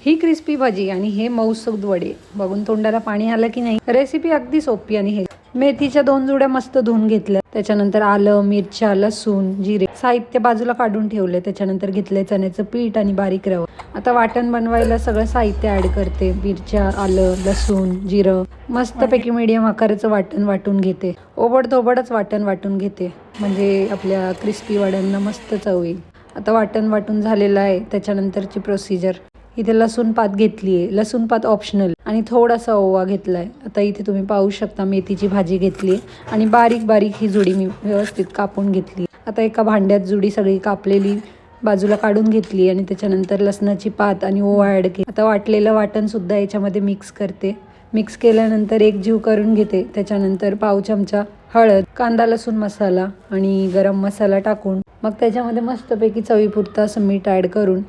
ही crispy भजी आणि हे मऊसूद वडे बघून तोंडाला पाणी आलं की नाही। रेसिपी अगदी सोपी आणि हे मेथीच्या 2 जुड्या मस्त धुवून घेतल्या, त्याच्यानंतर आलं, मिरच्या, लसूण, जिरे साहित्य बाजूला काढून ठेवले। त्याच्यानंतर घेतले चण्याचं पीठ आणि बारीक रवा। आता वाटण बनवायला सगळं साहित्य ॲड करते। मिरच्या, आलं, लसूण, जिरं मस्तपैकी मीडियम आकाराचं वाटण वाटून घेते। ओबडधोबडच वाटण वाटून घेते म्हणजे आपल्या क्रिस्पी वड्यांना मस्त चव येईल। आता वाटण वाटून झालेलं आहे। त्याच्यानंतरची प्रोसिजर, इथे लसूण पात घेतली आहे। लसूण पात ऑप्शनल आणि थोडासा ओवा घेतला आहे। आता इथे तुम्ही पाहू शकता मेथीची भाजी घेतली आहे आणि बारीक बारीक ही जुडी मी व्यवस्थित कापून घेतली। आता एका भांड्यात जुडी सगळी कापलेली बाजूला काढून घेतली आणि त्याच्यानंतर लसणाची पात आणि ओवा ॲड केली। आता वाटलेलं वाटण सुद्धा याच्यामध्ये मिक्स करते। मिक्स केल्यानंतर एकजीव करून घेते। त्याच्यानंतर पाव चमचा हळद, कांदा लसूण मसाला आणि गरम मसाला टाकून मग त्याच्यामध्ये मस्तपैकी चवीपुरतं असं मीठ ॲड करून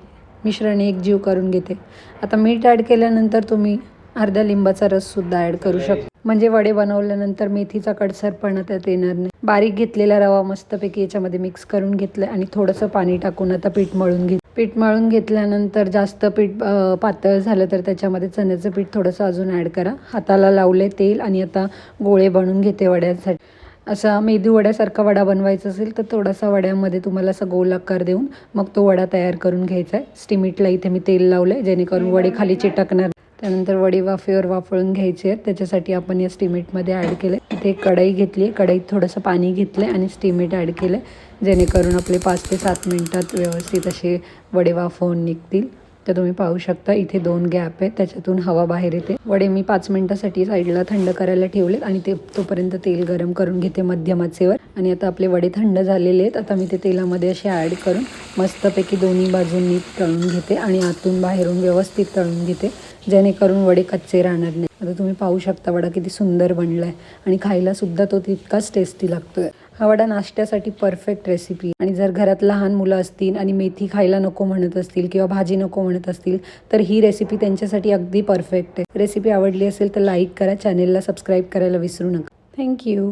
मिश्रण एकजीव करून घेते। आता मीठ ॲड केल्यानंतर तुम्ही अर्धा लिंबाचा रससुद्धा ॲड करू शकता, म्हणजे वडे बनवल्यानंतर मेथीचा कडसरपणा त्यात येणार नाही। बारीक घेतलेला रवा मस्तपैकी याच्यामध्ये मिक्स करून घेतलं आणि थोडंसं पाणी टाकून आता पीठ मळून घेतलं। पीठ मळून घेतल्यानंतर जास्त पीठ पातळ झालं तर त्याच्यामध्ये चण्याचं पीठ थोडंसं अजून ॲड करा। हाताला लावले तेल आणि आता गोळे बनवून घेते वड्यांसाठी। असा मेदू वड्यासारखा वडा बनवायचा असेल तर थोडासा वड्यामध्ये तुम्हाला असा गोल आकार देऊन मग तो वडा तयार करून घ्यायचा आहे। स्टीमिटला इथे मी तेल लावलंय जेणेकरून वडे खाली चिटकणार। त्यानंतर वडे वाफेवर वाफळून घ्यायचे आहेत, त्याच्यासाठी आपण या स्टीमिटमध्ये ॲड केले। इथे एक कढई घेतली, कढईत थोडंसं पाणी घेतलं आणि स्टीमिट ॲड केलं जेणेकरून आपले 5 ते 7 मिनिटात व्यवस्थित असे वडे वाफवून निघतील। तर तुम्ही पाहू शकता इथे 2 गॅप आहेत, त्याच्यातून हवा बाहेर येते। वडे मी 5 मिनिटासाठी साईडला थंड करायला ठेवलेत आणि तोपर्यंत तेल गरम करून घेते मध्यम आचेवर। आणि आता आपले वडे थंड झालेले आहेत। आता मी ते तेलामध्ये असे ॲड करून मस्तपैकी दोन्ही बाजूंनी तळून घेते आणि आतून बाहेरून व्यवस्थित तळून घेते जेणेकरून वडे कच्चे राहणार नाही। आता तुम्ही पाहू शकता वडा किती सुंदर बनला आहे आणि खायला सुद्धा तो तितकाच टेस्टी लागतोय। हा वडा नाश्त्यासाठी परफेक्ट रेसिपी आणि जर घरात लहान मुलं असतील आणि मेथी खायला नको म्हणत असतील किंवा भाजी नको म्हणत असतील तर ही रेसिपी त्यांच्यासाठी अगदी परफेक्ट आहे। रेसिपी आवडली असेल तर लाईक करा, चॅनेलला सबस्क्राईब करायला विसरू नका। थँक्यू।